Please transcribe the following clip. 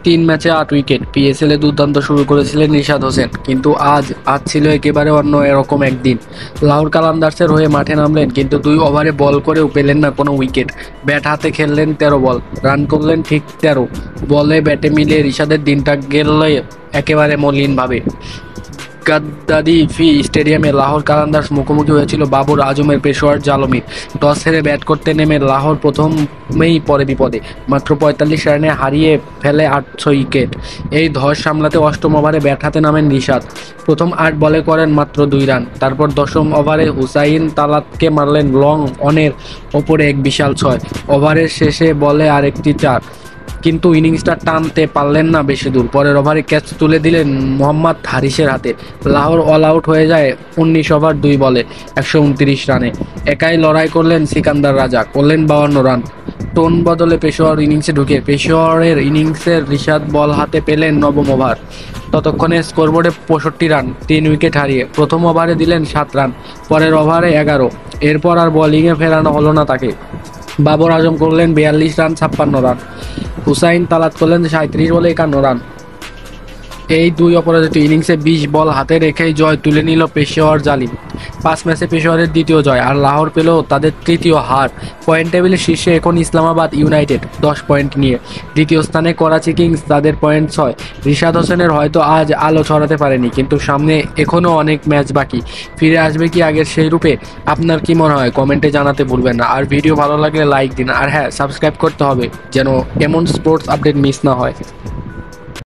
তিন ম্যাচে ৮ উইকেট। পিএসএলে দুর্দান্ত শুরু করেছিলেন রিশাদ হোসেন, কিন্তু আজ আজ ছিল একেবারে অন্য এরকম একদিন। লাহোর কালান্দার্সের হয়ে মাঠে নামলেন, কিন্তু ২ ওভারে বল করেও পেলেন না কোনো উইকেট। ব্যাট হাতে খেললেন ১৩ বল, রান করলেন ঠিক ১৩। বলে ব্যাটে মিলিয়ে রিশাদের দিনটা গেল একেবারে মলিনভাবে। গাদ্দাফি স্টেডিয়ামে লাহোর কালান্দার্স মুখোমুখি হয়েছিল বাবর আজমের পেশোয়ার জালমির। টস হেরে ব্যাট করতে নেমে লাহোর প্রথমেই পড়ে বিপদে। মাত্র ৪৫ রানে হারিয়ে ফেলে ৮ উইকেট। এই ধস সামলাতে অষ্টম ওভারে ব্যাট হাতে নামেন রিশাদ। প্রথম ৮ বলে করেন মাত্র ২ রান। তারপর দশম ওভারে হুসাইন তালাতকে মারলেন লং অনের ওপরে এক বিশাল ৬। ওভারের শেষে বলে আরেকটি ৪, কিন্তু ইনিংসটা টানতে পারলেন না বেশি দূর। পরের ওভারে ক্যাচ তুলে দিলেন মোহাম্মদ হারিসের হাতে। লাহোর অল আউট হয়ে যায় ১৯ ওভার ২ বলে ১২৯ রানে। একাই লড়াই করলেন সিকান্দার রাজা, করলেন ৫২ রান। টোন বদলে পেশোয়ার ইনিংসে ঢুকে পেশোয়ারের ইনিংসের রিশাদ বল হাতে পেলেন নবম ওভার। ততক্ষণে স্কোরবোর্ডে ৬৫ রান, ৩ উইকেট হারিয়ে। প্রথম ওভারে দিলেন ৭ রান, পরের ওভারে ১১। এরপর আর বোলিংয়ে ফেরানো হলো না তাকে। বাবর আজম করলেন ৪২ রান, ৫৬ রান। হুসাইন তালাত করলেন ৩৭ বলে ৫১ রান। এই দুই অপরাজিত ইনিংসে ২০ বল হাতে রেখেই জয় তুলে নিল পেশোয়ার জালিম। ৫ ম্যাচে পেশোয়ারের দ্বিতীয় জয়, আর লাহোর পেল তাদের তৃতীয় হার। পয়েন্ট টেবিলের শীর্ষে এখন ইসলামাবাদ ইউনাইটেড ১০ পয়েন্ট নিয়ে। দ্বিতীয় স্থানে করাচি কিংস, তাদের পয়েন্ট ৬। রিশাদ হোসেনের হয়তো আজ আলো ছড়াতে পারেনি, কিন্তু সামনে এখনও অনেক ম্যাচ বাকি। ফিরে আসবে কি আগের সেই রূপে? আপনার কি মনে হয় কমেন্টে জানাতে ভুলবেন না। আর ভিডিও ভালো লাগলে লাইক দিন, আর হ্যাঁ, সাবস্ক্রাইব করতে হবে যেন এমন স্পোর্টস আপডেট মিস না হয়।